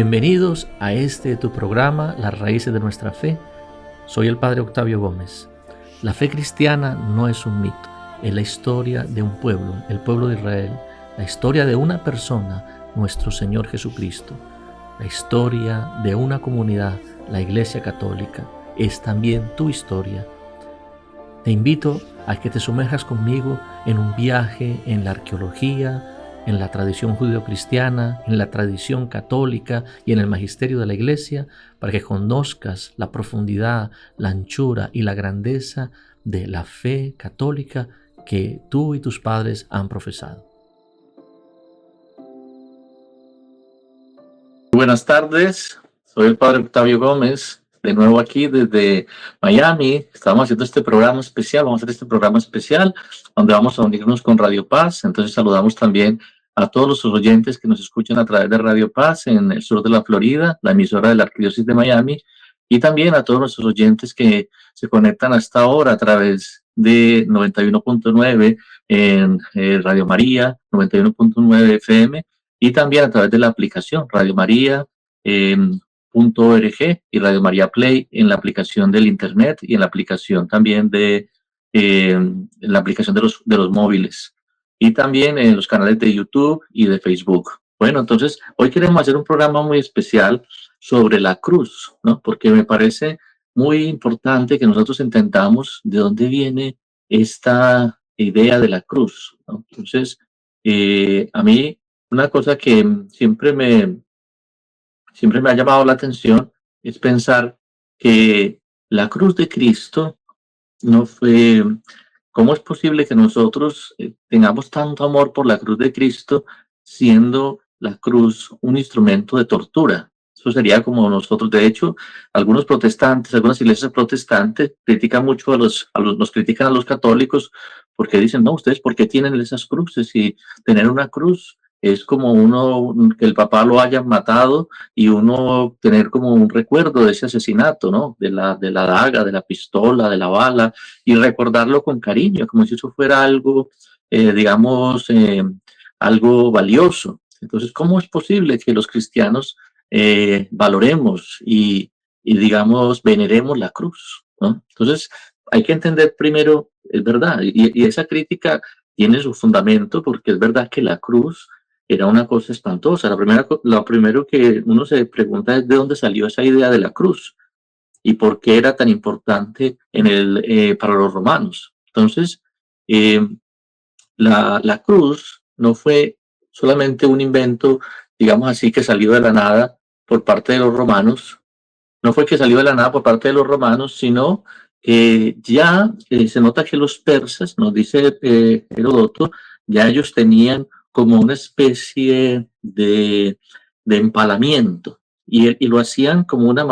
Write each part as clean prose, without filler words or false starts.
Bienvenidos a tu programa, Las Raíces de Nuestra Fe. Soy el Padre Octavio Gómez. La fe cristiana no es un mito, es la historia de un pueblo, el pueblo de Israel, la historia de una persona, nuestro Señor Jesucristo, la historia de una comunidad, la Iglesia Católica, es también tu historia. Te invito a que te sumerjas conmigo en un viaje en la arqueología, en la tradición judeocristiana, en la tradición católica y en el magisterio de la Iglesia, para que conozcas la profundidad, la anchura y la grandeza de la fe católica que tú y tus padres han profesado. Buenas tardes, soy el Padre Octavio Gómez, de nuevo aquí desde Miami. Estamos haciendo este programa especial, vamos a hacer este programa especial donde vamos a unirnos con Radio Paz. Entonces saludamos también a todos los oyentes que nos escuchan a través de Radio Paz en el sur de la Florida, la emisora de la Arquidiócesis de Miami, y también a todos nuestros oyentes que se conectan hasta ahora a través de 91.9 en Radio María, 91.9 FM, y también a través de la aplicación Radio María, .org y Radio María Play en la aplicación del internet y en la aplicación también de la aplicación de los móviles, y también en los canales de YouTube y de Facebook. Bueno, entonces hoy queremos hacer un programa muy especial sobre la cruz, ¿no? Porque me parece muy importante que nosotros entendamos de dónde viene esta idea de la cruz, ¿no? Entonces, a mí una cosa que siempre me ha llamado la atención es pensar que la cruz de Cristo no fue. ¿Cómo es posible que nosotros tengamos tanto amor por la cruz de Cristo siendo la cruz un instrumento de tortura? Eso sería como nosotros. De hecho, algunos protestantes, algunas iglesias protestantes critican mucho nos critican a los católicos porque dicen, no, ustedes, ¿por qué tienen esas cruces? Y tener una cruz es como que el papá lo hayan matado y uno tener como un recuerdo de ese asesinato, ¿no? De la daga, de la pistola, de la bala, y recordarlo con cariño, como si eso fuera algo, algo valioso. Entonces, ¿cómo es posible que los cristianos valoremos y, digamos, veneremos la cruz, ¿no? Entonces, hay que entender primero, es verdad, y esa crítica tiene su fundamento porque es verdad que la cruz era una cosa espantosa. Lo primero que uno se pregunta es de dónde salió esa idea de la cruz y por qué era tan importante para los romanos. Entonces, la cruz no fue solamente un invento, digamos así, que salió de la nada por parte de los romanos. No fue que salió de la nada por parte de los romanos, sino que ya se nota que los persas, nos dice Heródoto, ya ellos tenían como una especie de empalamiento y lo hacían como una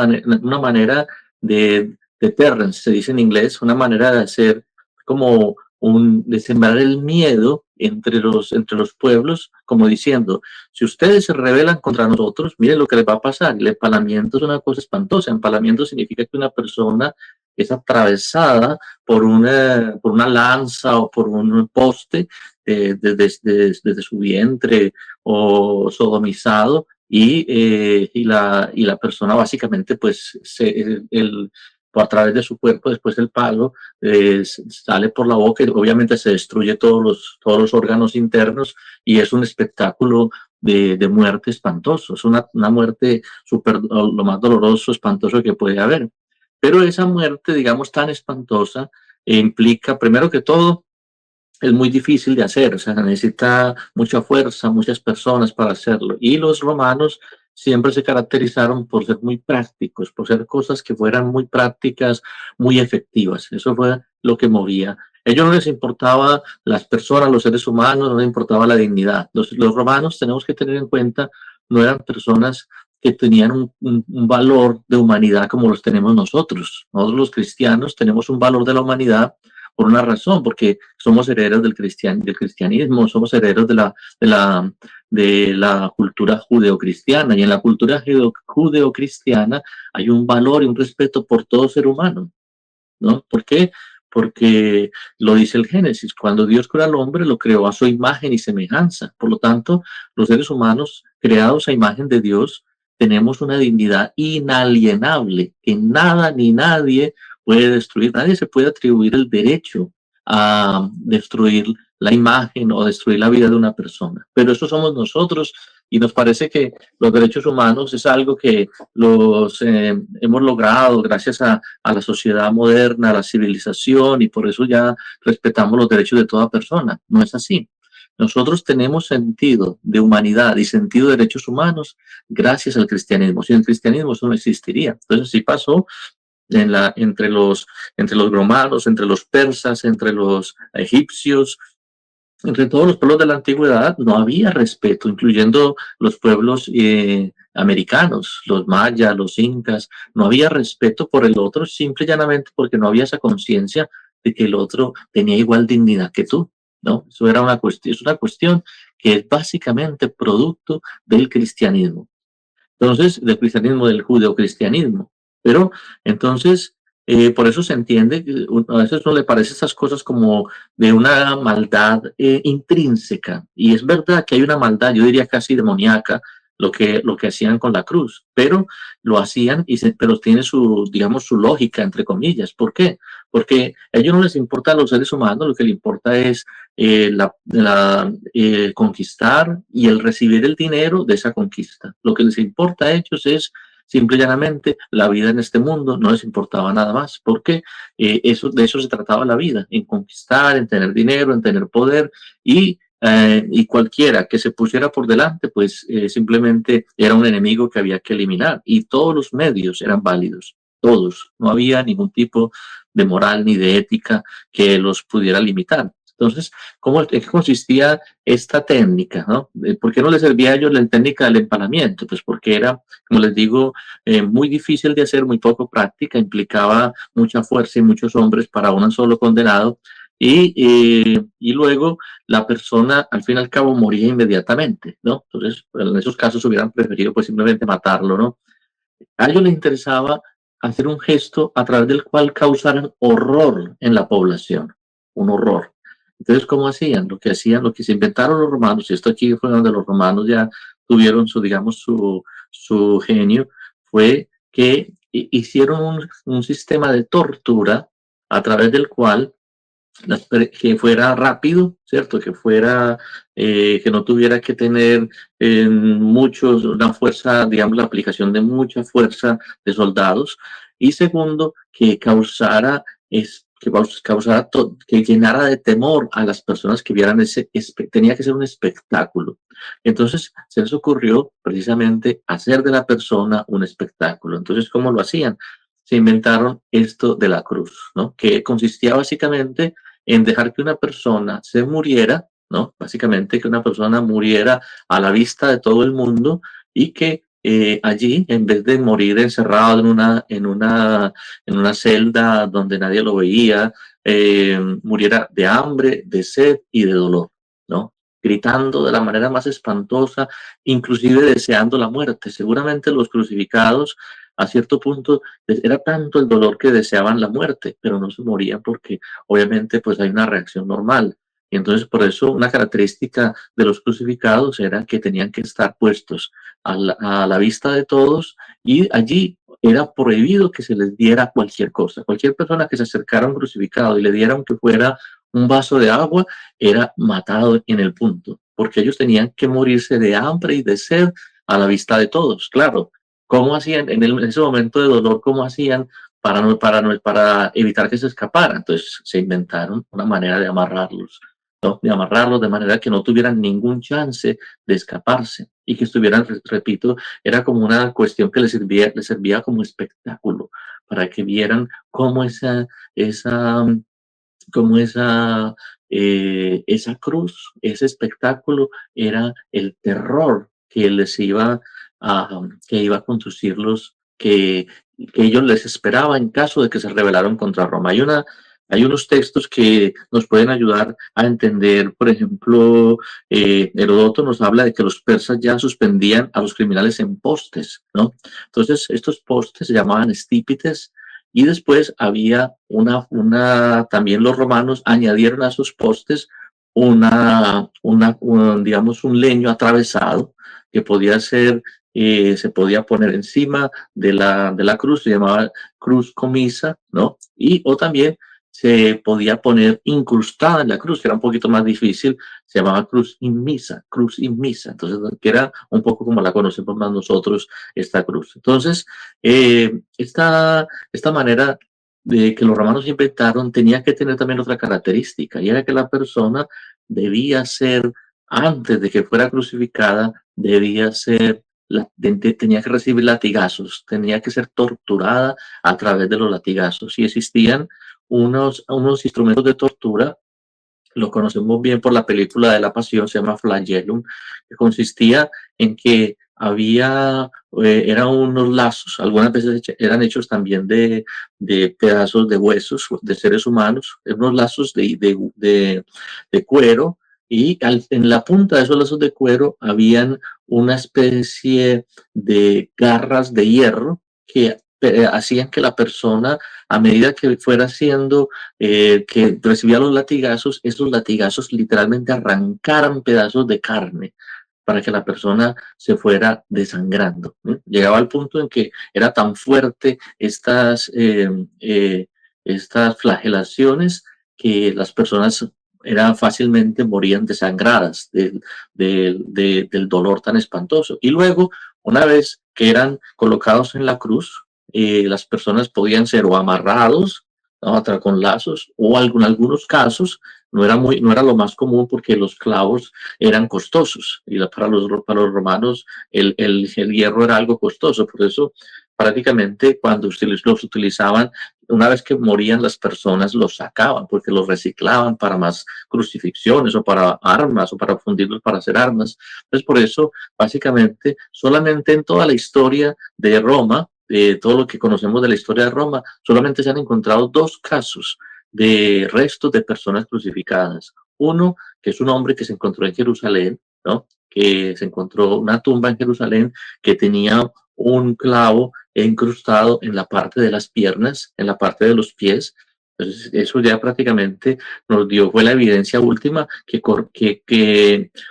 manera de deterrence, se dice en inglés, una manera de hacer como de sembrar el miedo entre los pueblos, como diciendo, si ustedes se rebelan contra nosotros, miren lo que les va a pasar. El empalamiento es una cosa espantosa. Empalamiento significa que una persona es atravesada por una lanza o por un poste desde su vientre o sodomizado, y la persona básicamente pues a través de su cuerpo, después el palo sale por la boca y obviamente se destruye todos los órganos internos, y es un espectáculo de muerte espantoso. Es una muerte lo más doloroso, espantoso que puede haber. Pero esa muerte, digamos, tan espantosa, implica, primero que todo, es muy difícil de hacer, o sea, necesita mucha fuerza, muchas personas para hacerlo. Y los romanos siempre se caracterizaron por ser muy prácticos, por ser cosas que fueran muy prácticas, muy efectivas. Eso fue lo que movía. A ellos no les importaba las personas, los seres humanos, no les importaba la dignidad. Los romanos, tenemos que tener en cuenta, no eran personas que tenían un valor de humanidad como los tenemos nosotros. Nosotros los cristianos tenemos un valor de la humanidad por una razón, porque somos herederos del cristianismo, somos herederos de la cultura judeocristiana, y en la cultura judeocristiana hay un valor y un respeto por todo ser humano, ¿no? ¿Por qué? Porque lo dice el Génesis, cuando Dios creó al hombre, lo creó a su imagen y semejanza. Por lo tanto, los seres humanos creados a imagen de Dios tenemos una dignidad inalienable que nada ni nadie puede destruir. Nadie se puede atribuir el derecho a destruir la imagen o destruir la vida de una persona. Pero eso somos nosotros y nos parece que los derechos humanos es algo que los hemos logrado gracias a la sociedad moderna, a la civilización, y por eso ya respetamos los derechos de toda persona. No es así. Nosotros tenemos sentido de humanidad y sentido de derechos humanos gracias al cristianismo. Sin el cristianismo eso no existiría. Entonces sí pasó entre los romanos, entre los persas, entre los egipcios, entre todos los pueblos de la antigüedad no había respeto, incluyendo los pueblos americanos, los mayas, los incas, no había respeto por el otro, simple y llanamente porque no había esa conciencia de que el otro tenía igual dignidad que tú, ¿no? Eso era es una cuestión que es básicamente producto del cristianismo. Entonces, del cristianismo, del judeocristianismo. Pero entonces, por eso se entiende, que a veces no le parece estas cosas como de una maldad intrínseca. Y es verdad que hay una maldad, yo diría casi demoníaca, lo que hacían con la cruz, pero lo hacían, pero tiene su, digamos, su lógica, entre comillas. ¿Por qué? Porque a ellos no les importa a los seres humanos, lo que les importa es conquistar y el recibir el dinero de esa conquista. Lo que les importa a ellos es simple y llanamente la vida en este mundo, no les importaba nada más, porque de eso se trataba la vida, en conquistar, en tener dinero, en tener poder, y cualquiera que se pusiera por delante, pues simplemente era un enemigo que había que eliminar, y todos los medios eran válidos, todos, no había ningún tipo de moral ni de ética que los pudiera limitar. Entonces, ¿en qué consistía esta técnica? ¿No? ¿Por qué no les servía a ellos la técnica del empalamiento? Pues porque era, como les digo, muy difícil de hacer, muy poco práctica, implicaba mucha fuerza y muchos hombres para un solo condenado, y luego la persona al fin y al cabo moría inmediatamente, ¿no? Entonces, en esos casos hubieran preferido pues simplemente matarlo, ¿no? A ellos les interesaba hacer un gesto a través del cual causaran horror en la población, un horror. Entonces, ¿cómo hacían? Lo que se inventaron los romanos, y esto aquí fue donde los romanos ya tuvieron su, digamos, su genio, fue que hicieron un sistema de tortura a través del cual que fuera rápido, ¿cierto? Que no tuviera que tener una fuerza, digamos, la aplicación de mucha fuerza de soldados. Y segundo, que llenara de temor a las personas que vieran tenía que ser un espectáculo. Entonces se les ocurrió precisamente hacer de la persona un espectáculo. Entonces, ¿cómo lo hacían? Se inventaron esto de la cruz, ¿no? Que consistía básicamente en dejar que una persona se muriera, ¿no? Básicamente que una persona muriera a la vista de todo el mundo, y que allí, en vez de morir encerrado en una celda donde nadie lo veía, muriera de hambre, de sed y de dolor, ¿no? Gritando de la manera más espantosa, inclusive deseando la muerte. Seguramente los crucificados, a cierto punto, era tanto el dolor que deseaban la muerte, pero no se morían porque obviamente pues hay una reacción normal. Y entonces por eso una característica de los crucificados era que tenían que estar puestos a la vista de todos, y allí era prohibido que se les diera cualquier cosa. Cualquier persona que se acercara a un crucificado y le diera aunque fuera un vaso de agua, era matado en el punto, porque ellos tenían que morirse de hambre y de sed a la vista de todos. Claro, ¿cómo hacían en ese momento de dolor? ¿Cómo hacían para evitar que se escapara? Entonces se inventaron una manera de amarrarlos, ¿no? De amarrarlos de manera que no tuvieran ningún chance de escaparse, y que estuvieran, repito, era como una cuestión que les servía como espectáculo, para que vieran cómo esa, esa cruz, ese espectáculo, era el terror que iba a conducirlos, que ellos les esperaba en caso de que se rebelaran contra Roma. Hay unos textos que nos pueden ayudar a entender, por ejemplo, Heródoto nos habla de que los persas ya suspendían a los criminales en postes, ¿no? Entonces, estos postes se llamaban estípites, y después había también los romanos añadieron a sus postes digamos, un leño atravesado, que podía ser se podía poner encima de la cruz, se llamaba cruz comisa, ¿no? O también se podía poner incrustada en la cruz, que era un poquito más difícil, se llamaba cruz inmisa, entonces que era un poco como la conocemos más nosotros, esta cruz. Entonces, esta manera de que los romanos inventaron tenía que tener también otra característica, y era que la persona debía ser, antes de que fuera crucificada, debía ser, tenía que recibir latigazos, tenía que ser torturada a través de los latigazos. Y existían unos instrumentos de tortura, lo conocemos bien por la película de la Pasión, se llama flagellum, que consistía en que eran unos lazos, algunas veces eran hechos también de pedazos de huesos de seres humanos, unos lazos de cuero, y en la punta de esos lazos de cuero habían una especie de garras de hierro que hacían que la persona, a medida que fuera haciendo, que recibía los latigazos, esos latigazos literalmente arrancaran pedazos de carne para que la persona se fuera desangrando. Llegaba al punto en que era tan fuerte estas flagelaciones que las personas fácilmente morían desangradas del dolor tan espantoso. Y luego, una vez que eran colocados en la cruz, las personas podían ser o amarrados, ¿no?, con lazos, o en algunos casos no era lo más común porque los clavos eran costosos, y para los romanos el hierro era algo costoso. Por eso prácticamente cuando los utilizaban, una vez que morían las personas, los sacaban porque los reciclaban para más crucifixiones o para armas o para fundirlos para hacer armas. Entonces, por eso básicamente solamente en toda la historia de Roma, todo lo que conocemos de la historia de Roma, solamente se han encontrado 2 casos de restos de personas crucificadas. Uno, que es un hombre que se encontró en Jerusalén, ¿no?, que se encontró una tumba en Jerusalén que tenía un clavo incrustado en la parte de las piernas, en la parte de los pies. Entonces, eso ya prácticamente fue la evidencia última que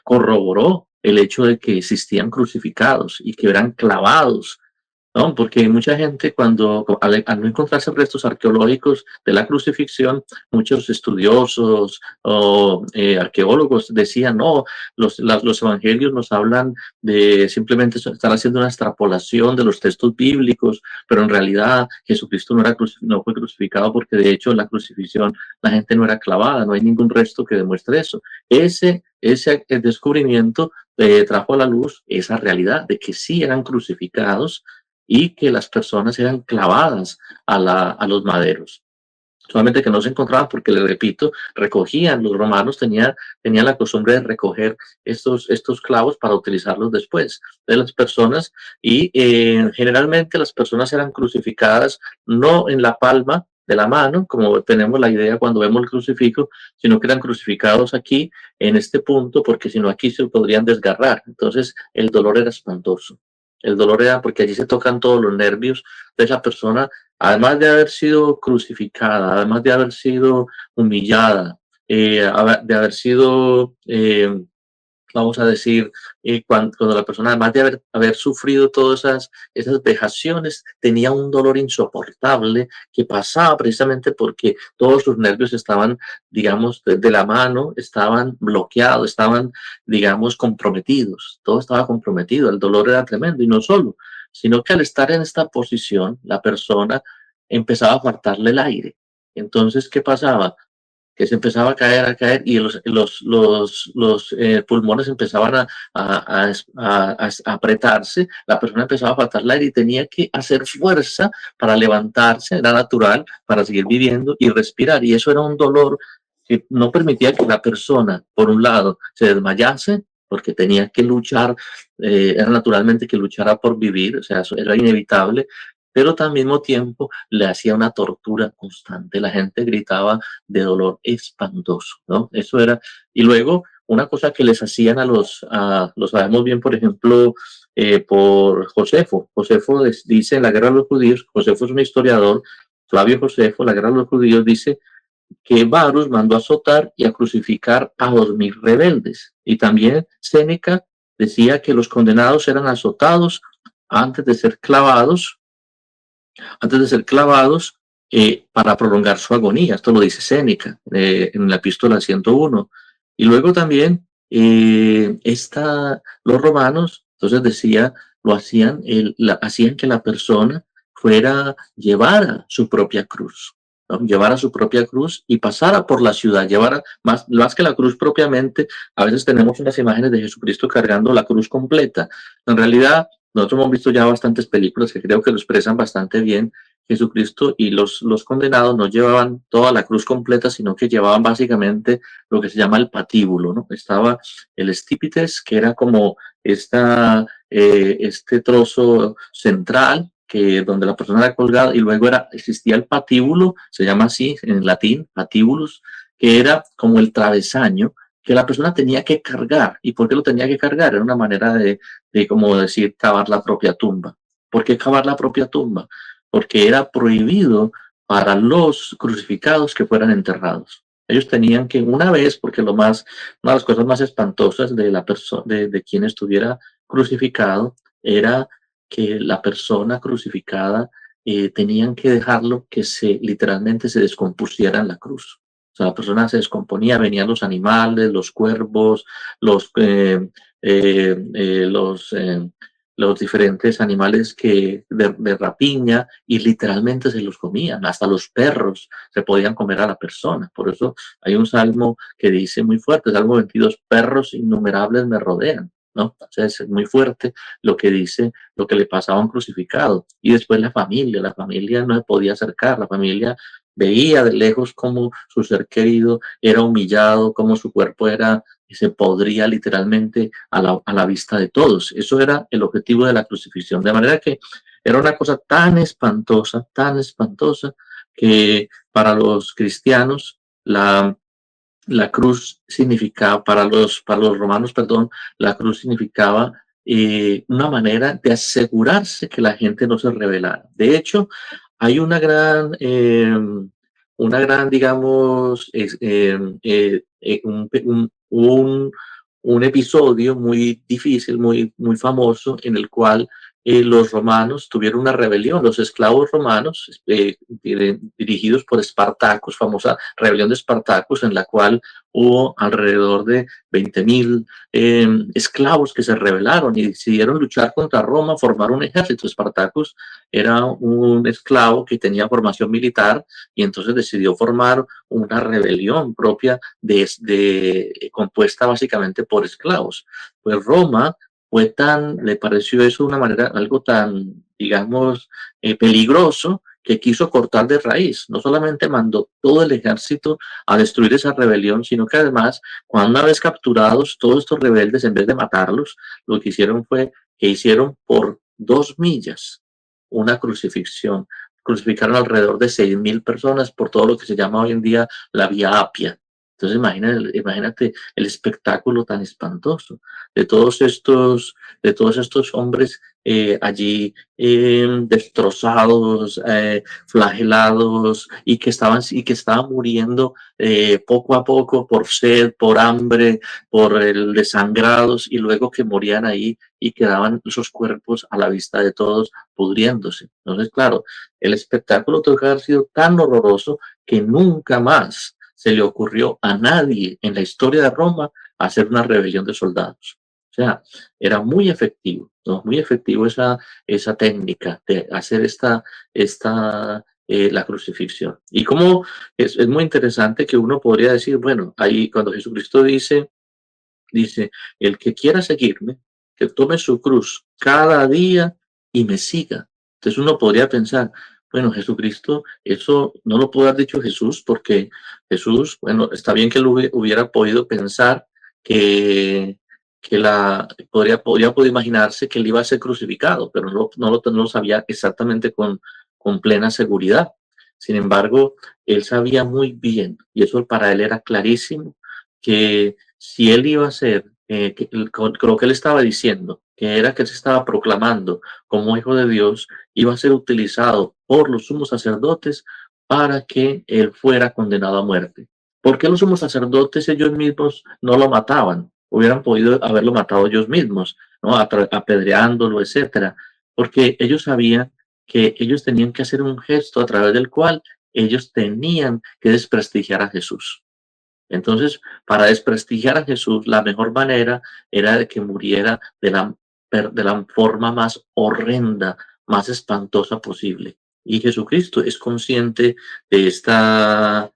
corroboró el hecho de que existían crucificados y que eran clavados, ¿no? Porque mucha gente, al no encontrarse restos arqueológicos de la crucifixión, muchos estudiosos o arqueólogos decían, no, los evangelios nos hablan de simplemente estar haciendo una extrapolación de los textos bíblicos, pero en realidad Jesucristo no fue crucificado, porque de hecho en la crucifixión la gente no era clavada, no hay ningún resto que demuestre eso. Ese descubrimiento trajo a la luz esa realidad de que sí eran crucificados y que las personas eran clavadas a los maderos. Solamente que no se encontraban porque, les repito, los romanos tenían la costumbre de recoger estos clavos para utilizarlos después de las personas, y generalmente las personas eran crucificadas no en la palma de la mano, como tenemos la idea cuando vemos el crucifijo, sino que eran crucificados aquí, en este punto, porque si no aquí se podrían desgarrar. Entonces el dolor era espantoso. El dolor era porque allí se tocan todos los nervios de la persona, además de haber sido crucificada, además de haber sido humillada, de haber sido, vamos a decir, cuando la persona, además de haber sufrido todas esas vejaciones, tenía un dolor insoportable que pasaba precisamente porque todos sus nervios estaban, digamos, de la mano, estaban bloqueados, estaban, digamos, comprometidos. Todo estaba comprometido, el dolor era tremendo, y no solo, sino que al estar en esta posición, la persona empezaba a faltarle el aire. Entonces, ¿qué pasaba? Que se empezaba a caer, y los pulmones empezaban a apretarse, la persona empezaba a faltar el aire y tenía que hacer fuerza para levantarse, era natural, para seguir viviendo y respirar, y eso era un dolor que no permitía que la persona, por un lado, se desmayase, porque tenía que luchar, era naturalmente que luchara por vivir, o sea, eso era inevitable, pero al mismo tiempo le hacía una tortura constante. La gente gritaba de dolor espantoso, ¿no? Eso era. Y luego, una cosa que les hacían lo sabemos bien, por ejemplo, por Josefo. Josefo dice en la Guerra de los Judíos, Josefo es un historiador, Flavio Josefo, la Guerra de los Judíos, dice que Varus mandó a azotar y a crucificar a 2000 rebeldes. Y también Séneca decía que los condenados eran azotados antes de ser clavados, antes de ser clavados para prolongar su agonía. Esto lo dice Séneca en la epístola 101. Y luego también los romanos, entonces decía, hacían que la persona fuera llevara su propia cruz. ¿No? Llevara su propia cruz y pasara por la ciudad, llevara más que la cruz propiamente. A veces tenemos unas imágenes de Jesucristo cargando la cruz completa. En realidad, nosotros hemos visto ya bastantes películas que creo que lo expresan bastante bien. Jesucristo y los condenados no llevaban toda la cruz completa, sino que llevaban básicamente lo que se llama el patíbulo, ¿no? Estaba el estípites, que era como este trozo central donde la persona era colgada, y luego existía el patíbulo, se llama así en latín, patibulus, que era como el travesaño que la persona tenía que cargar. ¿Y por qué lo tenía que cargar? Era una manera de como decir, cavar la propia tumba. ¿Por qué cavar la propia tumba? Porque era prohibido para los crucificados que fueran enterrados. Ellos tenían que una vez, porque una de las cosas más espantosas de quien estuviera crucificado era que la persona crucificada tenían que dejarlo que literalmente se descompusiera en la cruz. O sea, la persona se descomponía, venían los animales, los cuervos, los, eh, eh, eh, los, eh, los diferentes animales de rapiña, y literalmente se los comían. Hasta los perros se podían comer a la persona. Por eso hay un salmo que dice muy fuerte, Salmo 22, perros innumerables me rodean, ¿no? Entonces es muy fuerte lo que dice, lo que le pasaba a un crucificado. Y después la familia no se podía acercar, la familia veía de lejos cómo su ser querido era humillado, cómo su cuerpo se podría literalmente a la vista de todos. Eso era el objetivo de la crucifixión. De manera que era una cosa tan espantosa, que para los cristianos la cruz significaba, para los romanos, perdón, la cruz significaba una manera de asegurarse que la gente no se rebelara. De hecho, hay digamos, un episodio muy difícil, muy famoso, en el cual los romanos tuvieron una rebelión, los esclavos romanos, dirigidos por Espartacus, famosa rebelión de Espartacus, en la cual hubo alrededor de 20.000 esclavos que se rebelaron y decidieron luchar contra Roma, formar un ejército. Espartacus era un esclavo que tenía formación militar, y entonces decidió formar una rebelión propia compuesta básicamente por esclavos. Pues Roma le pareció eso de una manera, algo tan, digamos, peligroso, que quiso cortar de raíz. No solamente mandó todo el ejército a destruir esa rebelión, sino que además, una vez capturados todos estos rebeldes, en vez de matarlos, lo que hicieron fue que hicieron por 2 millas una crucifixión. Crucificaron alrededor de 6.000 personas por todo lo que se llama hoy en día la Vía Apia. Entonces imagínate el espectáculo tan espantoso de todos estos hombres allí destrozados, flagelados, y que estaban muriendo poco a poco por sed, por hambre, por el desangrados, y luego que morían ahí y quedaban esos cuerpos a la vista de todos pudriéndose. Entonces, claro, el espectáculo tuvo que haber sido tan horroroso que nunca más se le ocurrió a nadie en la historia de Roma hacer una rebelión de soldados. O sea, era muy efectivo, ¿no? Muy efectivo esa técnica de hacer la crucifixión. Y como es muy interesante que uno podría decir, bueno, ahí cuando Jesucristo dice, el que quiera seguirme, que tome su cruz cada día y me siga. Entonces uno podría pensar, bueno, Jesucristo, eso no lo pudo haber dicho Jesús, porque Jesús, bueno, está bien que él hubiera podido pensar que, podría poder imaginarse que él iba a ser crucificado, pero no lo sabía exactamente con plena seguridad. Sin embargo, él sabía muy bien, y eso para él era clarísimo, que si él iba a ser, lo que él estaba diciendo, que era que él se estaba proclamando como hijo de Dios, iba a ser utilizado por los sumos sacerdotes para que él fuera condenado a muerte. ¿Por qué los sumos sacerdotes ellos mismos no lo mataban? Hubieran podido haberlo matado ellos mismos, ¿no? Apedreándolo, etcétera. porque ellos sabían que ellos tenían que hacer un gesto a través del cual ellos tenían que desprestigiar a Jesús. Entonces, para desprestigiar a Jesús, la mejor manera era de que muriera de la forma más horrenda, más espantosa posible. Y Jesucristo es consciente de esta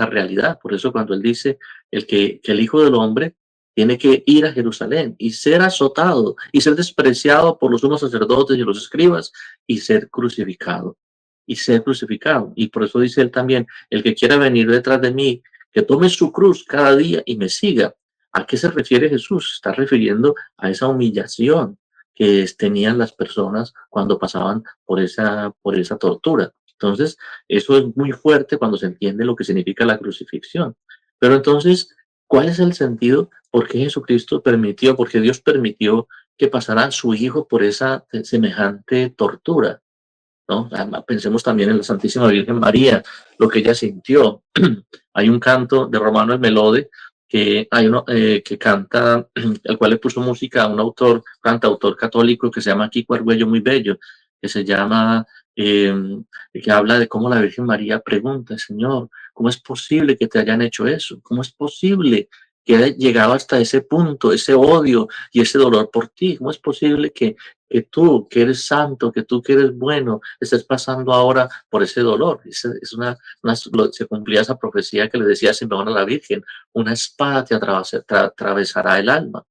realidad. Por eso cuando él dice que el Hijo del Hombre tiene que ir a Jerusalén y ser azotado y ser despreciado por los sumos sacerdotes y los escribas y ser crucificado. Y ser crucificado. Y por eso dice él también, el que quiera venir detrás de mí, que tome su cruz cada día y me siga. ¿A qué se refiere Jesús? Está refiriendo a esa humillación que tenían las personas cuando pasaban por esa tortura. Entonces, eso es muy fuerte cuando se entiende lo que significa la crucifixión. Pero entonces, ¿cuál es el sentido? ¿Por qué Jesucristo permitió, porque Dios permitió que pasara a su hijo por esa semejante tortura? ¿No? Pensemos también en la Santísima Virgen María, lo que ella sintió. Hay un canto de Romano el Melode que hay uno que canta, el cual le puso música a un cantautor católico que se llama Kiko Argüello Muy Bello, que se llama, eh, que habla de cómo la Virgen María pregunta, Señor, ¿cómo es posible que te hayan hecho eso? ¿Cómo es posible que haya llegado hasta ese punto, ese odio y ese dolor por ti? ¿Cómo es posible que tú, que eres santo, que tú que eres bueno, estés pasando ahora por ese dolor? Se cumplía esa profecía que le decía Simeón a la Virgen, una espada te atravesará el alma.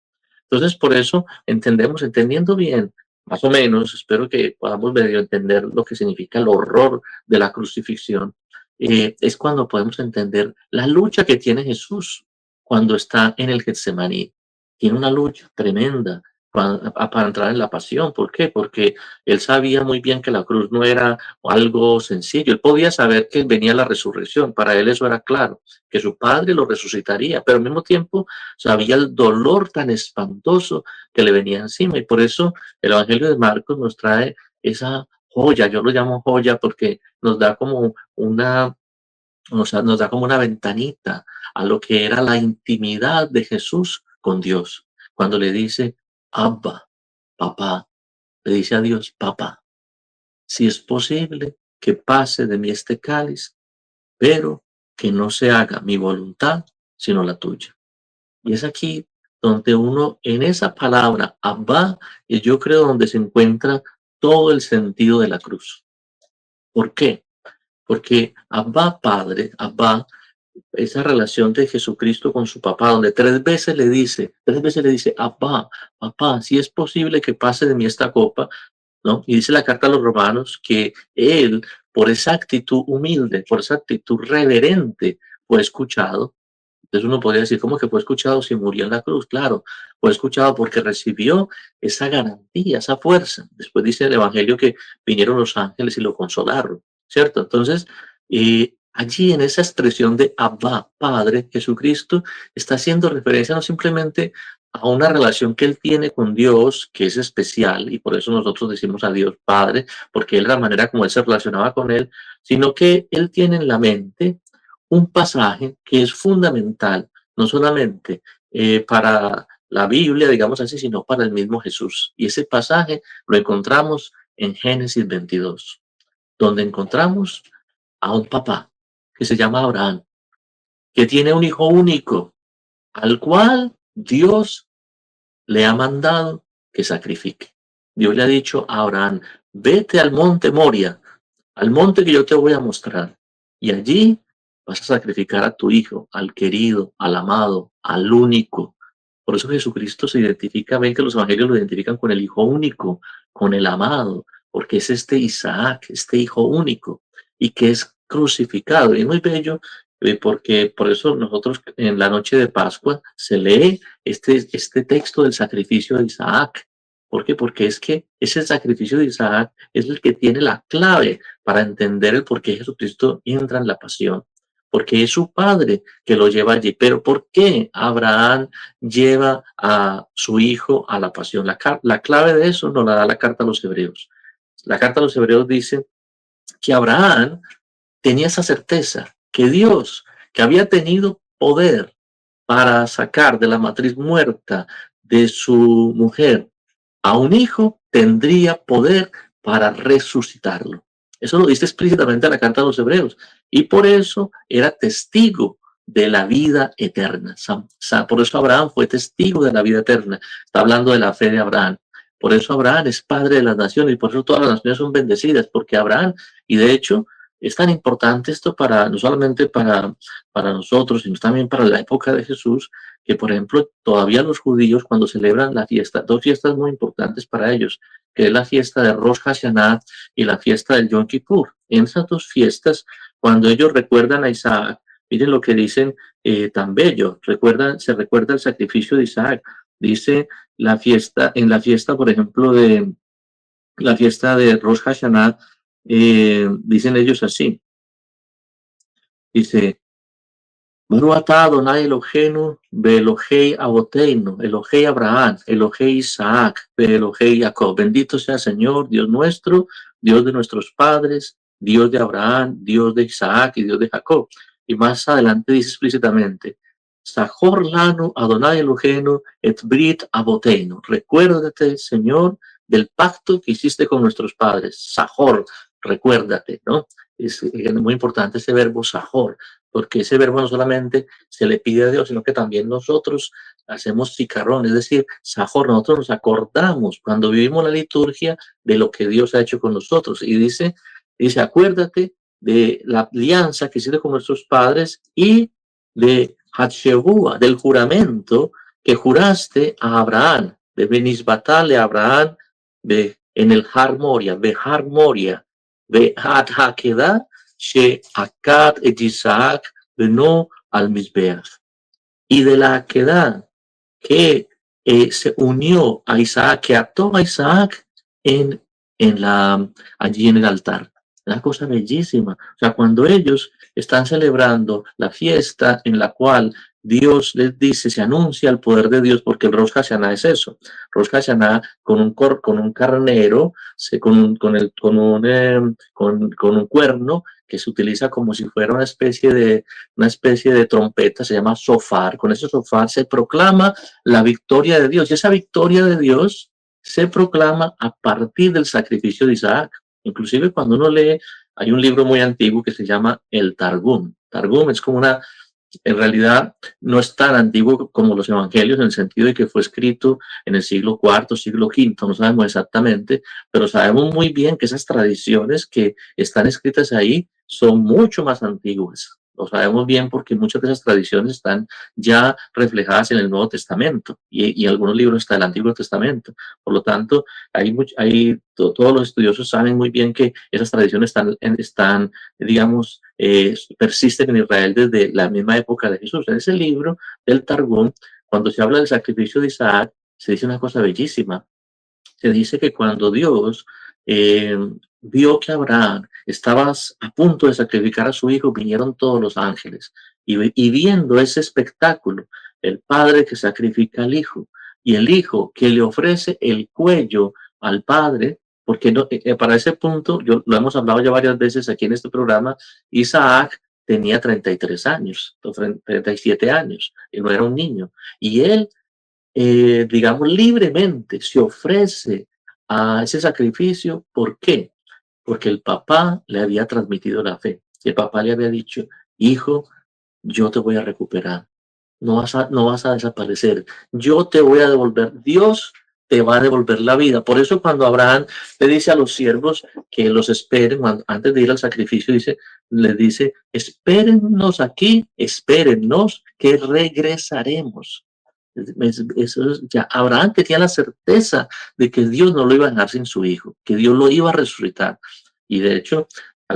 Entonces, por eso entendiendo bien, más o menos, espero que podamos medio entender lo que significa el horror de la crucifixión, es cuando podemos entender la lucha que tiene Jesús cuando está en el Getsemaní. Tiene una lucha tremenda para entrar en la pasión. ¿Por qué? Porque él sabía muy bien que la cruz no era algo sencillo. Él podía saber que venía la resurrección. Para él eso era claro, que su padre lo resucitaría, pero al mismo tiempo sabía el dolor tan espantoso que le venía encima. Y por eso el Evangelio de Marcos nos trae esa joya. Yo lo llamo joya porque nos da como nos da como una ventanita a lo que era la intimidad de Jesús con Dios. Cuando le dice, Abba, papá, le dice a Dios, papá, si es posible que pase de mí este cáliz, pero que no se haga mi voluntad, sino la tuya. Y es aquí donde uno, en esa palabra, Abba, y yo creo donde se encuentra todo el sentido de la cruz. ¿Por qué? Porque Abba, Padre, Abba, esa relación de Jesucristo con su papá, donde tres veces le dice, Abba, papá, si es posible que pase de mí esta copa, ¿no? Y dice la carta a los romanos que él, por esa actitud humilde, por esa actitud reverente, fue escuchado. Entonces uno podría decir, ¿cómo que fue escuchado si murió en la cruz? Claro, fue escuchado porque recibió esa garantía, esa fuerza. Después dice el Evangelio que vinieron los ángeles y lo consolaron, ¿cierto? Entonces, allí en esa expresión de Abba, Padre, Jesucristo está haciendo referencia no simplemente a una relación que él tiene con Dios, que es especial, y por eso nosotros decimos a Dios Padre, porque es la manera como él se relacionaba con él, sino que él tiene en la mente un pasaje que es fundamental, no solamente para la Biblia, digamos así, sino para el mismo Jesús. Y ese pasaje lo encontramos en Génesis 22, donde encontramos a un papá que se llama Abraham, que tiene un hijo único, al cual Dios le ha mandado que sacrifique. Dios le ha dicho a Abraham, vete al monte Moria, al monte que yo te voy a mostrar, y allí vas a sacrificar a tu hijo, al querido, al amado, al único. Por eso Jesucristo se identifica, ven que los evangelios lo identifican con el hijo único, con el amado, porque es este Isaac, este hijo único, y que es crucificado. Y es muy bello, porque por eso nosotros en la noche de Pascua se lee este texto del sacrificio de Isaac. ¿Por qué? Porque es que ese sacrificio de Isaac es el que tiene la clave para entender el por qué Jesucristo entra en la pasión, porque es su padre que lo lleva allí. Pero ¿por qué Abraham lleva a su hijo a la pasión? La clave de eso nos la da la carta a los Hebreos. La carta a los Hebreos dice que Abraham tenía esa certeza que Dios, que había tenido poder para sacar de la matriz muerta de su mujer a un hijo, tendría poder para resucitarlo. Eso lo dice explícitamente la carta a los Hebreos. Y por eso era testigo de la vida eterna. Por eso Abraham fue testigo de la vida eterna. Está hablando de la fe de Abraham. Por eso Abraham es padre de las naciones y por eso todas las naciones son bendecidas, porque Abraham, y de hecho es tan importante esto para no solamente para nosotros, sino también para la época de Jesús, que por ejemplo todavía los judíos cuando celebran la fiesta, dos fiestas muy importantes para ellos, que es la fiesta de Rosh Hashanah y la fiesta del Yom Kippur. En esas dos fiestas, cuando ellos recuerdan a Isaac, miren lo que dicen tan bello, se recuerda el sacrificio de Isaac, dice en la fiesta, por ejemplo, de la fiesta de Rosh Hashanah, dicen ellos así, dice, Baruch atah Adonai Eloheinu Beelohei Avoteinu, Elohei Abraham, Elohei Isaac, Beelohei Jacob. Bendito sea Señor, Dios nuestro, Dios de nuestros padres, Dios de Abraham, Dios de Isaac y Dios de Jacob. Y más adelante dice explícitamente, Sahor lanu Adonai Eloheinu et brit Avoteinu. Recuérdate, Señor, del pacto que hiciste con nuestros padres. Sahor, recuérdate, ¿no? Es muy importante ese verbo Sahor, porque ese verbo no solamente se le pide a Dios, sino que también nosotros hacemos cicarrón, es decir, sajor, nosotros nos acordamos cuando vivimos la liturgia de lo que Dios ha hecho con nosotros. Y dice, acuérdate de la alianza que hiciste con nuestros padres y de Hatshebua, del juramento que juraste a Abraham, de Benisbatale a Abraham, en el Har Moria, Behar Moria, Behat Hakedah, She'akad et Isaac veno al Mizbeach. Y de la Akedah que se unió a Isaac, que ató a Isaac allí en el altar. Una cosa bellísima. O sea, cuando ellos están celebrando la fiesta en la cual Dios les dice, se anuncia el poder de Dios, porque el Rosh Hashanah es eso. Rosh Hashanah con un carnero, con un cuerno que se utiliza como si fuera una especie de trompeta, se llama sofar. Con ese sofar se proclama la victoria de Dios. Y esa victoria de Dios se proclama a partir del sacrificio de Isaac. Inclusive cuando uno lee, hay un libro muy antiguo que se llama el Targum. Targum es como en realidad no es tan antiguo como los evangelios en el sentido de que fue escrito en el siglo IV, siglo V, no sabemos exactamente, pero sabemos muy bien que esas tradiciones que están escritas ahí son mucho más antiguas. Lo sabemos bien porque muchas de esas tradiciones están ya reflejadas en el Nuevo Testamento y algunos libros hasta el Antiguo Testamento. Por lo tanto, todos los estudiosos saben muy bien que esas tradiciones están digamos, persisten en Israel desde la misma época de Jesús. En ese libro del Targum, cuando se habla del sacrificio de Isaac, se dice una cosa bellísima. Se dice que cuando Dios vio que Abraham estaba a punto de sacrificar a su hijo, vinieron todos los ángeles. Y viendo ese espectáculo, el padre que sacrifica al hijo y el hijo que le ofrece el cuello al padre, porque para ese punto, lo hemos hablado ya varias veces aquí en este programa, Isaac tenía 33 años, 37 años, y no era un niño. Y él digamos, libremente se ofrece a ese sacrificio. ¿Por qué? Porque el papá le había transmitido la fe. Y el papá le había dicho, hijo, yo te voy a recuperar. No vas a desaparecer. Yo te voy a devolver. Dios te va a devolver la vida. Por eso cuando Abraham le dice a los siervos que los esperen, antes de ir al sacrificio, les dice, espérennos aquí, espérennos que regresaremos. Ya Abraham tenía la certeza de que Dios no lo iba a dejar sin su hijo, que Dios lo iba a resucitar. Y de hecho,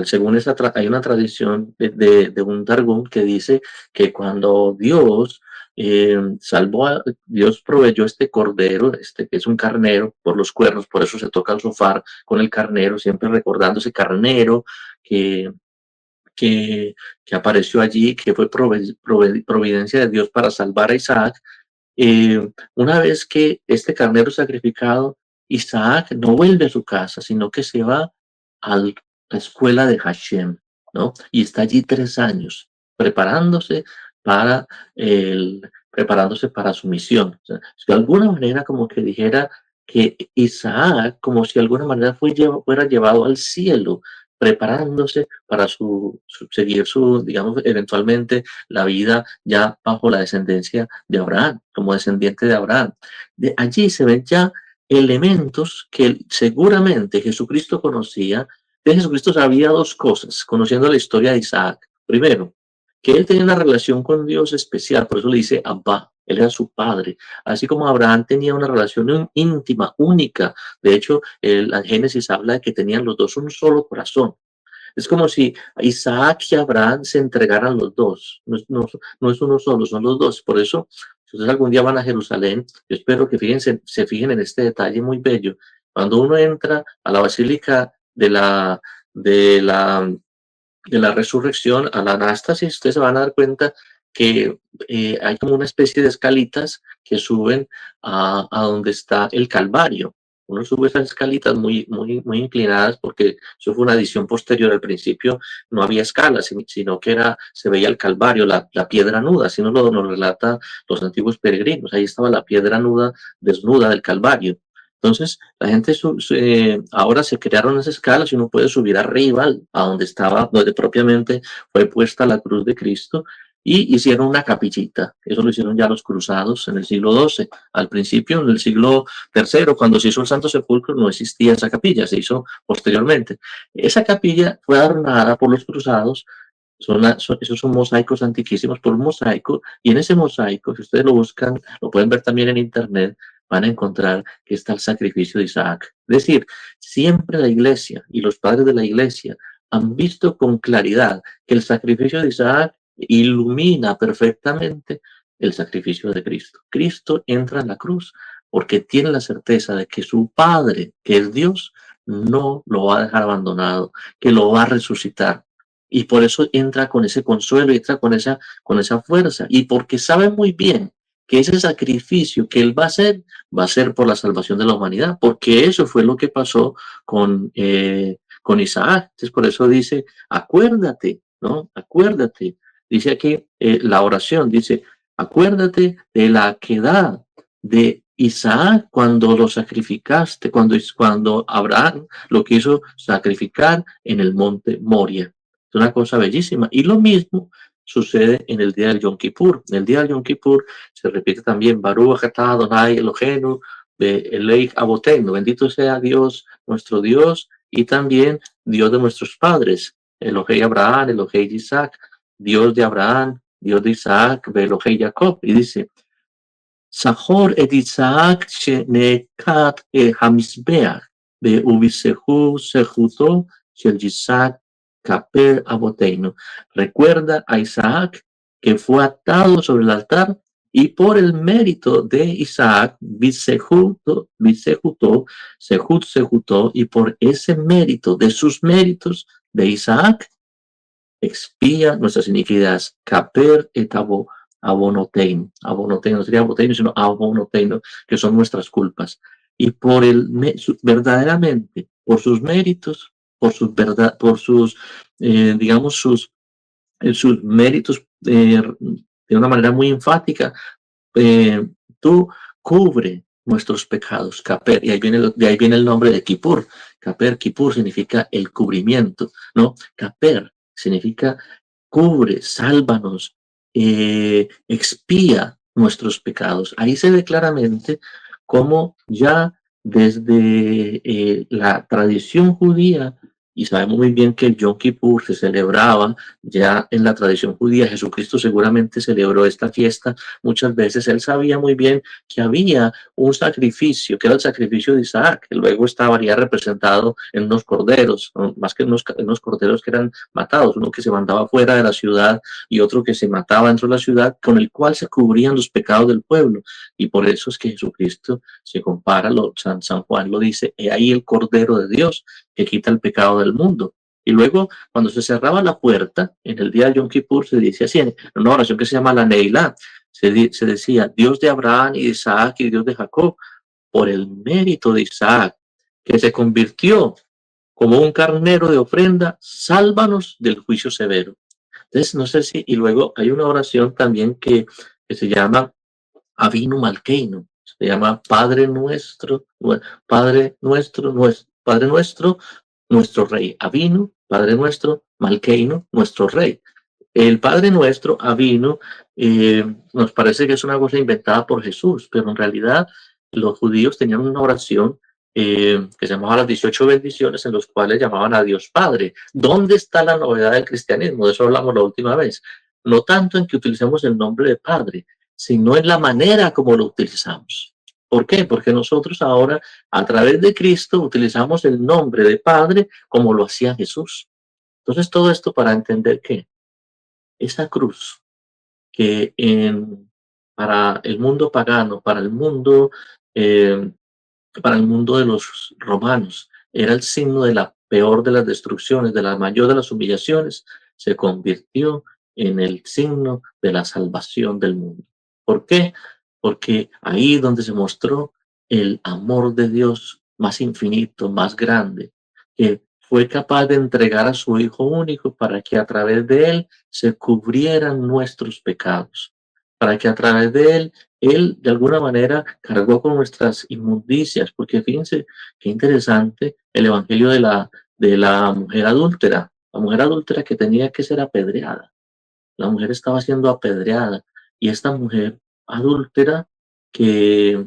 según hay una tradición de un Targum que dice que cuando Dios Dios proveyó este cordero, que es un carnero por los cuernos, por eso se toca el shofar con el carnero, siempre recordando ese carnero que, que, que apareció allí, que fue providencia de Dios para salvar a Isaac. Una vez que este carnero sacrificado, Isaac no vuelve a su casa, sino que se va a la escuela de Hashem, ¿no? Y está allí 3 años, para preparándose para su misión. O sea, de alguna manera como que dijera, que Isaac, como si de alguna manera fuera llevado al cielo, preparándose para seguir su, digamos, eventualmente la vida ya bajo la descendencia de Abraham, como descendiente de Abraham. De allí se ven ya elementos que seguramente Jesucristo conocía. De Jesucristo sabía dos cosas, conociendo la historia de Isaac. Primero, que él tenía una relación con Dios especial, por eso le dice Abba, él era su padre. Así como Abraham tenía una relación íntima, única. De hecho, la Génesis habla de que tenían los dos un solo corazón. Es como si Isaac y Abraham se entregaran los dos. No es uno solo, son los dos. Por eso, si ustedes algún día van a Jerusalén, yo espero que se fijen en este detalle muy bello. Cuando uno entra a la Basílica de la de la resurrección a la anástasis, ustedes se van a dar cuenta que hay como una especie de escalitas que suben a donde está el Calvario. Uno sube esas escalitas muy inclinadas porque eso fue una adición posterior. Al principio no había escalas, sino que se veía el Calvario, la piedra nuda, así nos relata los antiguos peregrinos. Ahí estaba la piedra nuda, desnuda del Calvario. Entonces, la gente ahora se crearon esas escalas y uno puede subir arriba a donde estaba, donde propiamente fue puesta la cruz de Cristo, y hicieron una capillita. Eso lo hicieron ya los cruzados en el siglo XII. Al principio, en el siglo III, cuando se hizo el Santo Sepulcro, no existía esa capilla, se hizo posteriormente. Esa capilla fue adornada por los cruzados. Esos son mosaicos antiquísimos por un mosaico, y en ese mosaico, si ustedes lo buscan, lo pueden ver también en internet, van a encontrar que está el sacrificio de Isaac. Es decir, siempre la iglesia y los padres de la iglesia han visto con claridad que el sacrificio de Isaac ilumina perfectamente el sacrificio de Cristo. Cristo entra en la cruz porque tiene la certeza de que su Padre, que es Dios, no lo va a dejar abandonado, que lo va a resucitar. Y por eso entra con ese consuelo, entra con esa fuerza. Y porque sabe muy bien que ese sacrificio que él va a ser por la salvación de la humanidad, porque eso fue lo que pasó con Isaac. Entonces, por eso dice, acuérdate, ¿no? Acuérdate. Dice aquí la oración, dice, acuérdate de la quedad de Isaac cuando lo sacrificaste, cuando Abraham lo quiso sacrificar en el monte Moria. Es una cosa bellísima. Y lo mismo sucede en el día del Yom Kippur. En el día del Yom Kippur se repite también Baruch atah Adonai Eloheinu be'elei avotenu. Bendito sea Dios, nuestro Dios, y también Dios de nuestros padres. Elohei Abraham, Elohei Isaac, Dios de Abraham, Dios de Isaac, Elohei Jacob. Y dice, Sahor et Isaac shenekat hamizbeach be'ubisehu sejuto shel Isaac Caper Aboteino. Recuerda a Isaac que fue atado sobre el altar, y por el mérito de Isaac, sejutó, y por ese mérito, de sus méritos de Isaac, expía nuestras iniquidades. Caper et abonotein. Abonotein no sería aboteino, sino abonoteino, que son nuestras culpas. Y verdaderamente, por sus méritos, por sus digamos, sus méritos, de una manera muy enfática, tú cubre nuestros pecados, Caper, y de ahí viene el nombre de Kippur. Caper, Kippur significa el cubrimiento, ¿no? Caper significa cubre, sálvanos, expía nuestros pecados. Ahí se ve claramente cómo ya desde la tradición judía, y sabemos muy bien que el Yom Kippur se celebraba ya en la tradición judía. Jesucristo seguramente celebró esta fiesta muchas veces. Él sabía muy bien que había un sacrificio, que era el sacrificio de Isaac, que luego estaba ya representado en unos corderos, ¿no? Más que en unos corderos que eran matados, uno que se mandaba fuera de la ciudad y otro que se mataba dentro de la ciudad, con el cual se cubrían los pecados del pueblo. Y por eso es que Jesucristo se compara, San Juan lo dice, he ahí el Cordero de Dios que quita el pecado del mundo. Y luego, cuando se cerraba la puerta, en el día de Yom Kippur, se dice así, en una oración que se llama la Neilá, se decía, Dios de Abraham y de Isaac y Dios de Jacob, por el mérito de Isaac, que se convirtió como un carnero de ofrenda, sálvanos del juicio severo. Entonces, no sé si, y luego hay una oración también que se llama Avinu Malkeinu, se llama Padre nuestro, Padre nuestro, Padre nuestro, nuestro Rey. Avinu, Padre nuestro, Malkeinu, nuestro Rey. El Padre Nuestro, Avinu, nos parece que es una cosa inventada por Jesús, pero en realidad los judíos tenían una oración que se llamaba las 18 bendiciones, en los cuales llamaban a Dios Padre. ¿Dónde está la novedad del cristianismo? De eso hablamos la última vez. No tanto en que utilicemos el nombre de Padre, sino en la manera como lo utilizamos. ¿Por qué? Porque nosotros ahora, a través de Cristo, utilizamos el nombre de Padre como lo hacía Jesús. Entonces, todo esto para entender que esa cruz que para el mundo pagano, eh, para el mundo de los romanos, era el signo de la peor de las destrucciones, de la mayor de las humillaciones, se convirtió en el signo de la salvación del mundo. ¿Por qué? Porque ahí donde se mostró el amor de Dios más infinito, más grande, que fue capaz de entregar a su Hijo único para que a través de él se cubrieran nuestros pecados, para que a través de él de alguna manera cargó con nuestras inmundicias, porque fíjense qué interesante el evangelio de la mujer adúltera que tenía que ser apedreada. La mujer estaba siendo apedreada y esta mujer adúltera que,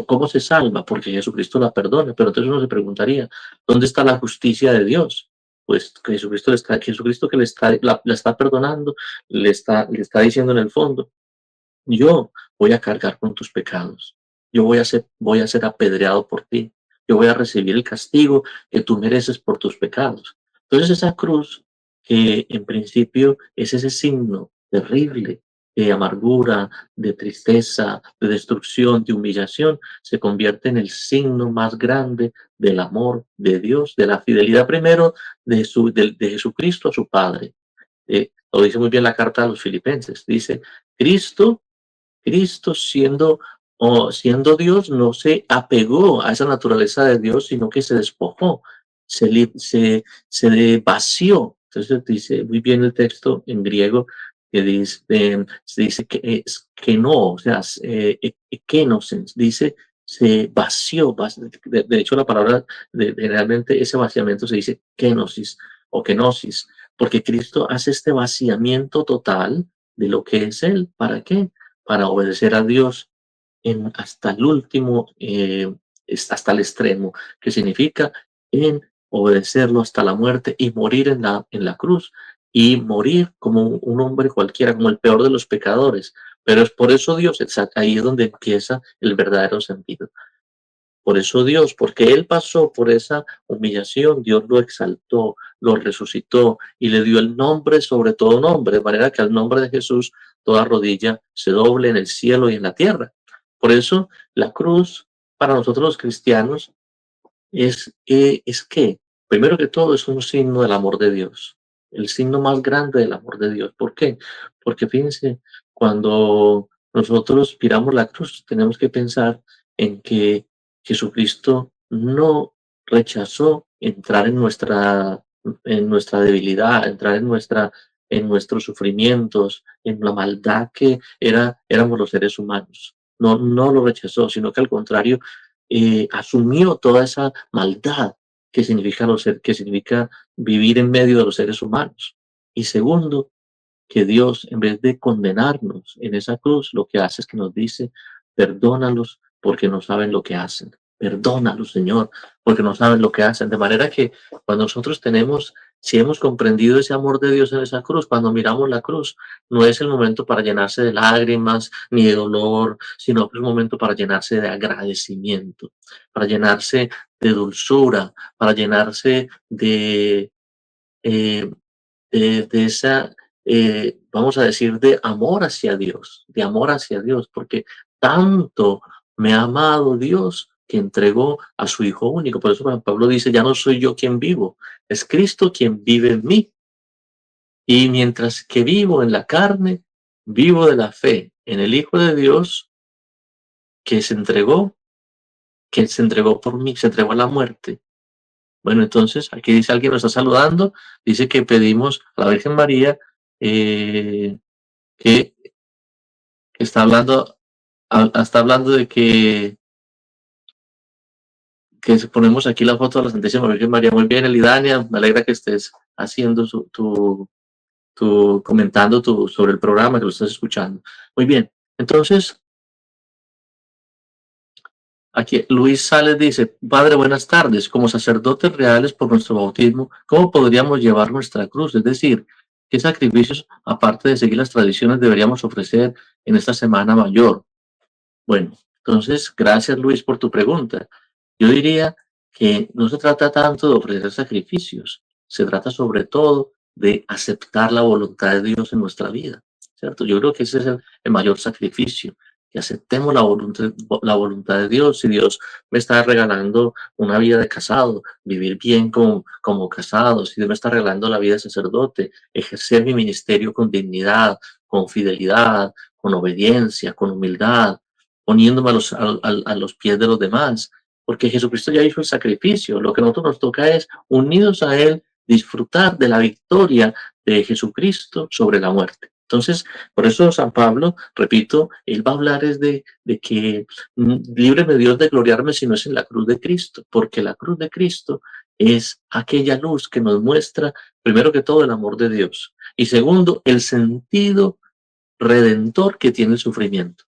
¿cómo se salva? Porque Jesucristo la perdona, pero entonces uno se preguntaría, ¿dónde está la justicia de Dios? Pues que Jesucristo que la está perdonando, le está diciendo en el fondo, yo voy a cargar con tus pecados. Yo voy a ser apedreado por ti. Yo voy a recibir el castigo que tú mereces por tus pecados. Entonces esa cruz, que en principio es ese signo terrible de amargura, de tristeza, de destrucción, de humillación, se convierte en el signo más grande del amor de Dios, de la fidelidad primero de Jesucristo a su Padre. Lo dice muy bien la carta a los Filipenses. Dice, Cristo siendo Dios no se apegó a esa naturaleza de Dios, sino que se despojó, se vació. Entonces dice muy bien el texto en griego que dice que es que no, o sea, kenosis, dice se vació. De hecho, la palabra realmente ese vaciamiento se dice kenosis o kenosis, porque Cristo hace este vaciamiento total de lo que es Él. ¿Para qué? Para obedecer a Dios hasta el último, hasta el extremo, que significa en obedecerlo hasta la muerte y morir en la cruz y morir como un hombre cualquiera, como el peor de los pecadores. Pero es por eso Dios, ahí es donde empieza el verdadero sentido. Por eso Dios, porque Él pasó por esa humillación, Dios lo exaltó, lo resucitó y le dio el nombre sobre todo nombre, de manera que al nombre de Jesús toda rodilla se doble en el cielo y en la tierra. Por eso la cruz para nosotros los cristianos es que, primero que todo, es un signo del amor de Dios, el signo más grande del amor de Dios. ¿Por qué? Porque fíjense, cuando nosotros miramos la cruz, tenemos que pensar en que Jesucristo no rechazó entrar en nuestra debilidad, entrar en nuestros sufrimientos, en la maldad que éramos los seres humanos. No, no lo rechazó, sino que al contrario, asumió toda esa maldad que significa vivir en medio de los seres humanos. Y segundo, que Dios, en vez de condenarnos en esa cruz, lo que hace es que nos dice, perdónalos porque no saben lo que hacen. Perdónalos, Señor, porque no saben lo que hacen. De manera que cuando nosotros si hemos comprendido ese amor de Dios en esa cruz, cuando miramos la cruz, no es el momento para llenarse de lágrimas ni de dolor, sino que es el momento para llenarse de agradecimiento, para llenarse de dulzura, para llenarse eh, de esa, vamos a decir, de amor hacia Dios, porque tanto me ha amado Dios que entregó a su Hijo único. Por eso Juan Pablo dice, ya no soy yo quien vivo, es Cristo quien vive en mí. Y mientras que vivo en la carne, vivo de la fe en el Hijo de Dios que que se entregó por mí, se entregó a la muerte. Bueno, entonces aquí dice alguien nos está saludando, dice que pedimos a la Virgen María que está hablando Está hablando de que ponemos aquí la foto de la Santísima Virgen María. Muy bien, Elidania, me alegra que estés haciendo comentando sobre el programa, que lo estás escuchando. Muy bien, entonces, aquí Luis Sales dice: Padre, buenas tardes. Como sacerdotes reales por nuestro bautismo, ¿cómo podríamos llevar nuestra cruz? Es decir, ¿qué sacrificios, aparte de seguir las tradiciones, deberíamos ofrecer en esta Semana Mayor? Bueno, entonces, gracias Luis por tu pregunta. Yo diría que no se trata tanto de ofrecer sacrificios, se trata sobre todo de aceptar la voluntad de Dios en nuestra vida, ¿cierto? Yo creo que ese es el mayor sacrificio, que aceptemos la voluntad de Dios. Si Dios me está regalando una vida de casado, vivir bien como casado, si Dios me está regalando la vida de sacerdote, ejercer mi ministerio con dignidad, con fidelidad, con obediencia, con humildad, poniéndome a los pies de los demás, porque Jesucristo ya hizo el sacrificio. Lo que a nosotros nos toca es, unidos a Él, disfrutar de la victoria de Jesucristo sobre la muerte. Entonces, por eso San Pablo, repito, él va a hablar es de que líbreme Dios de gloriarme si no es en la cruz de Cristo, porque la cruz de Cristo es aquella luz que nos muestra, primero que todo, el amor de Dios, y segundo, el sentido redentor que tiene el sufrimiento.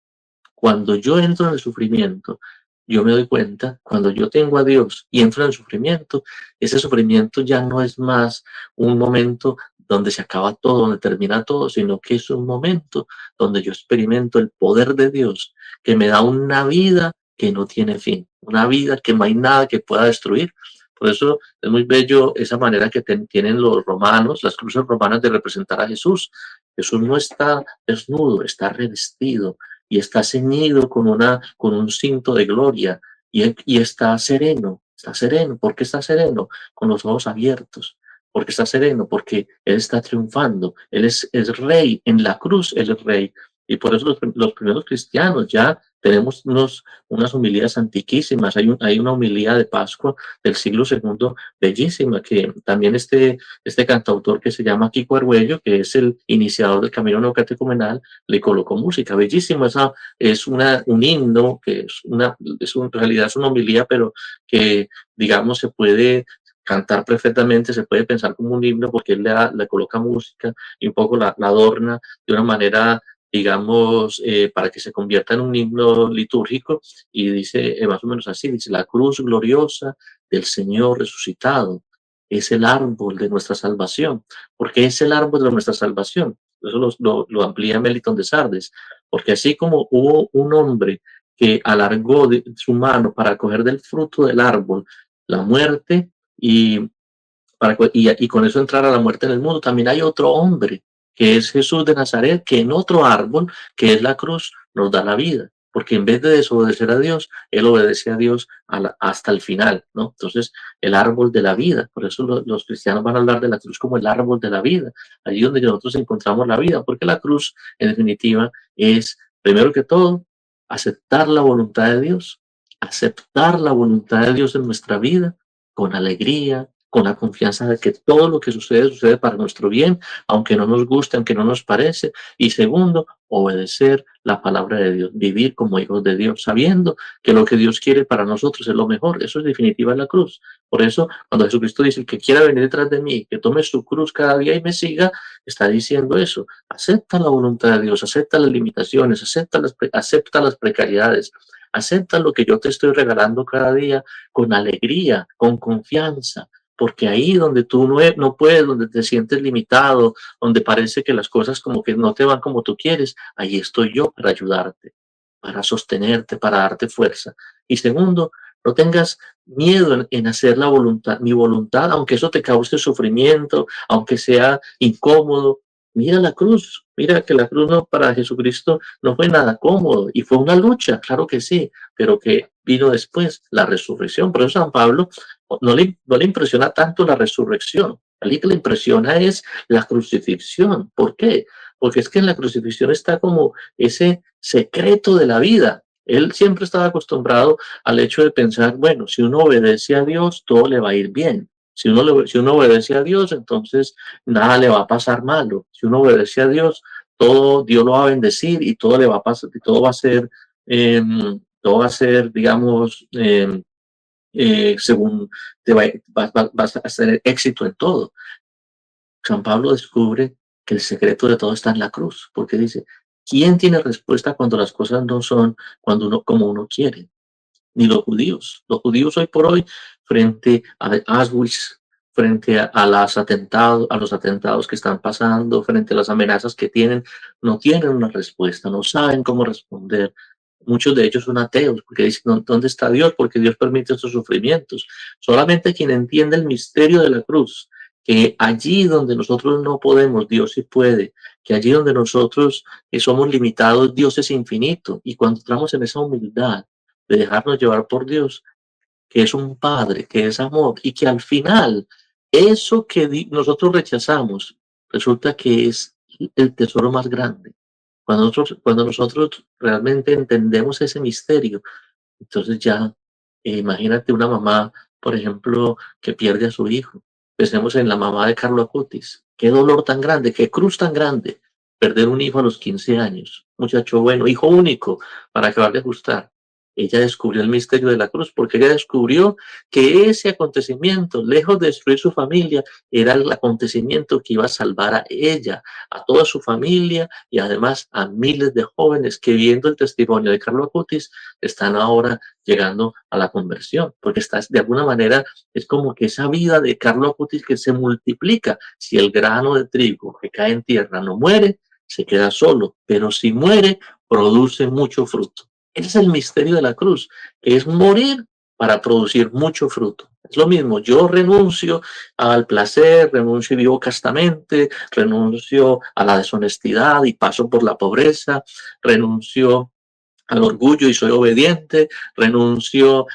Cuando yo entro en el sufrimiento, yo me doy cuenta, cuando yo tengo a Dios y entro en el sufrimiento, ese sufrimiento ya no es más un momento donde se acaba todo, donde termina todo, sino que es un momento donde yo experimento el poder de Dios, que me da una vida que no tiene fin, una vida que no hay nada que pueda destruir. Por eso es muy bello esa manera que tienen los romanos, las cruces romanas, de representar a Jesús. Jesús no está desnudo, está revestido y está ceñido con un cinto de gloria y está sereno. Está sereno. ¿Por qué está sereno? Con los ojos abiertos. ¿Por qué está sereno? Porque Él está triunfando. Él es rey. En la cruz Él es rey. Y por eso los primeros cristianos ya tenemos unas homilías antiquísimas. Hay una homilía de Pascua del siglo segundo bellísima, que también este cantautor que se llama Kiko Argüello, que es el iniciador del camino neocatecumenal, le colocó música. Bellísima. Esa es un himno, que en realidad es una homilía, pero que, digamos, se puede cantar perfectamente, se puede pensar como un himno, porque él le coloca música y un poco la adorna de una manera, digamos, para que se convierta en un himno litúrgico, y dice más o menos así, dice: la cruz gloriosa del Señor resucitado es el árbol de nuestra salvación. Porque es el árbol de nuestra salvación. Eso lo amplía Melitón de Sardes. Porque así como hubo un hombre que alargó su mano para coger del fruto del árbol la muerte, y y con eso entrar a la muerte en el mundo, también hay otro hombre, que es Jesús de Nazaret, que en otro árbol, que es la cruz, nos da la vida. Porque en vez de desobedecer a Dios, Él obedece a Dios hasta el final, ¿no? Entonces, el árbol de la vida. Por eso los cristianos van a hablar de la cruz como el árbol de la vida. Allí donde nosotros encontramos la vida. Porque la cruz, en definitiva, es, primero que todo, aceptar la voluntad de Dios. Aceptar la voluntad de Dios en nuestra vida con alegría, con la confianza de que todo lo que sucede, sucede para nuestro bien, aunque no nos guste, aunque no nos parece. Y segundo, obedecer la palabra de Dios, vivir como hijos de Dios, sabiendo que lo que Dios quiere para nosotros es lo mejor. Eso es definitiva en la cruz. Por eso, cuando Jesucristo dice: el que quiera venir detrás de mí, que tome su cruz cada día y me siga, está diciendo eso. Acepta la voluntad de Dios, acepta las limitaciones, acepta las precariedades, acepta lo que yo te estoy regalando cada día con alegría, con confianza. Porque ahí donde tú no puedes, donde te sientes limitado, donde parece que las cosas como que no te van como tú quieres, ahí estoy yo para ayudarte, para sostenerte, para darte fuerza. Y segundo, no tengas miedo en hacer mi voluntad, aunque eso te cause sufrimiento, aunque sea incómodo. Mira la cruz, mira que la cruz para Jesucristo no fue nada cómodo, y fue una lucha, claro que sí, pero que vino después la resurrección. Por eso San Pablo no le impresiona tanto la resurrección. A él que le impresiona es la crucifixión. ¿Por qué? Porque es que en la crucifixión está como ese secreto de la vida. Él siempre estaba acostumbrado al hecho de pensar: bueno, si uno obedece a Dios, todo le va a ir bien. Si uno obedece a Dios, entonces nada le va a pasar malo. Si uno obedece a Dios, todo Dios lo va a bendecir y todo le va a pasar, y todo va a ser todo va a ser, digamos, según vas a tener éxito en todo. San Pablo descubre que el secreto de todo está en la cruz, porque dice, ¿quién tiene respuesta cuando las cosas no son cuando uno como uno quiere? Ni los judíos. Los judíos hoy por hoy, frente a Auschwitz, frente a los atentados que están pasando, frente a las amenazas que tienen, no tienen una respuesta, no saben cómo responder. Muchos de ellos son ateos, porque dicen, ¿dónde está Dios? Porque Dios permite estos sufrimientos. Solamente quien entiende el misterio de la cruz, que allí donde nosotros no podemos, Dios sí puede, que allí donde nosotros somos limitados, Dios es infinito. Y cuando entramos en esa humildad de dejarnos llevar por Dios, que es un Padre, que es amor, y que al final eso que nosotros rechazamos resulta que es el tesoro más grande. Cuando nosotros realmente entendemos ese misterio, entonces ya, imagínate una mamá, por ejemplo, que pierde a su hijo. Pensemos en la mamá de Carlo Acutis. Qué dolor tan grande, qué cruz tan grande. Perder un hijo a los 15 años. Muchacho bueno, hijo único, para acabar de ajustar. Ella descubrió el misterio de la cruz porque ella descubrió que ese acontecimiento, lejos de destruir su familia, era el acontecimiento que iba a salvar a ella, a toda su familia y además a miles de jóvenes que viendo el testimonio de Carlo Acutis están ahora llegando a la conversión, porque estás de alguna manera, es como que esa vida de Carlo Acutis que se multiplica. Si el grano de trigo que cae en tierra no muere, se queda solo, pero si muere, produce mucho fruto. Ese es el misterio de la cruz, que es morir para producir mucho fruto. Es lo mismo, yo renuncio al placer, renuncio y vivo castamente, renuncio a la deshonestidad y paso por la pobreza, renuncio al orgullo y soy obediente, renuncio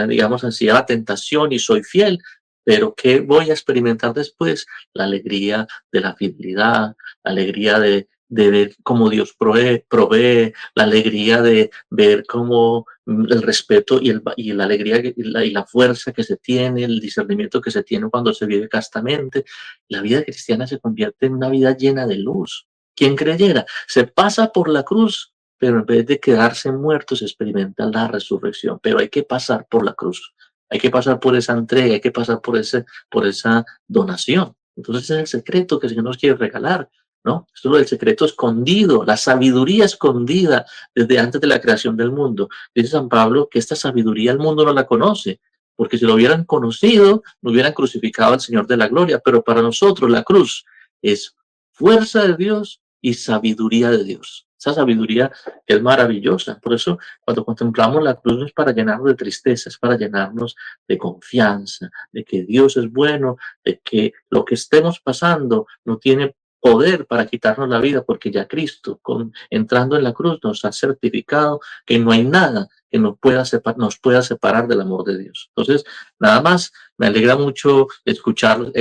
digamos así, a la tentación y soy fiel, pero ¿qué voy a experimentar después? La alegría de la fidelidad, la alegría de ver cómo Dios provee, la alegría de ver cómo el respeto y la alegría y la fuerza que se tiene, el discernimiento que se tiene cuando se vive castamente. La vida cristiana se convierte en una vida llena de luz. ¿Quién creyera? Se pasa por la cruz, pero en vez de quedarse muertos experimenta la resurrección. Pero hay que pasar por la cruz, hay que pasar por esa entrega, hay que pasar por esa donación. Entonces ese es el secreto que el Señor nos quiere regalar, ¿no? Esto es lo del secreto escondido, la sabiduría escondida desde antes de la creación del mundo. Dice San Pablo que esta sabiduría el mundo no la conoce, porque si lo hubieran conocido, no hubieran crucificado al Señor de la gloria, pero para nosotros la cruz es fuerza de Dios y sabiduría de Dios. Esa sabiduría es maravillosa. Por eso, cuando contemplamos la cruz, no es para llenarnos de tristeza, es para llenarnos de confianza, de que Dios es bueno, de que lo que estemos pasando no tiene poder para quitarnos la vida, porque ya Cristo, entrando en la cruz, nos ha certificado que no hay nada que nos pueda separar del amor de Dios. Entonces, nada más, me alegra mucho escuchar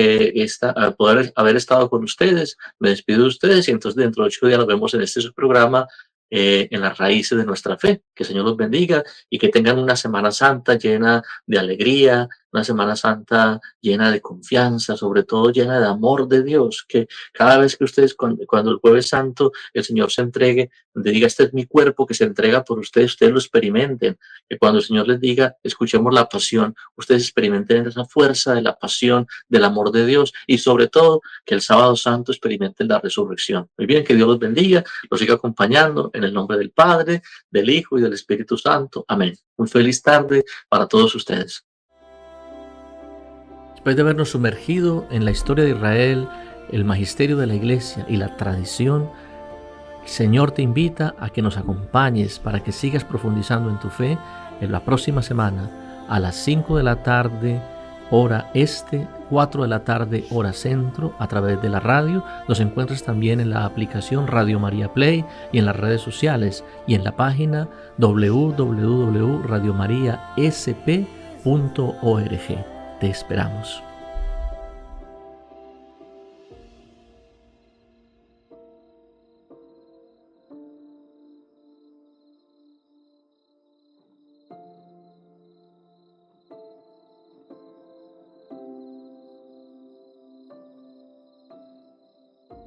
poder haber estado con ustedes. Me despido de ustedes y entonces dentro de 8 días nos vemos en este programa, en las raíces de nuestra fe. Que el Señor los bendiga y que tengan una Semana Santa llena de alegría, una Semana Santa llena de confianza, sobre todo llena de amor de Dios. Que cada vez que ustedes, cuando el Jueves Santo el Señor se entregue, donde diga, este es mi cuerpo que se entrega por ustedes lo experimenten. Que cuando el Señor les diga, escuchemos la pasión, ustedes experimenten esa fuerza de la pasión, del amor de Dios y sobre todo que el Sábado Santo experimenten la resurrección. Muy bien, que Dios los bendiga, los siga acompañando en el nombre del Padre, del Hijo y del Espíritu Santo. Amén. Muy feliz tarde para todos ustedes. Después de habernos sumergido en la historia de Israel, el magisterio de la Iglesia y la tradición, el Señor te invita a que nos acompañes para que sigas profundizando en tu fe en la próxima semana a las 5 de la tarde, hora este, 4 de la tarde, hora centro, a través de la radio. Nos encuentras también en la aplicación Radio María Play y en las redes sociales y en la página www.radiomariasp.org. Te esperamos.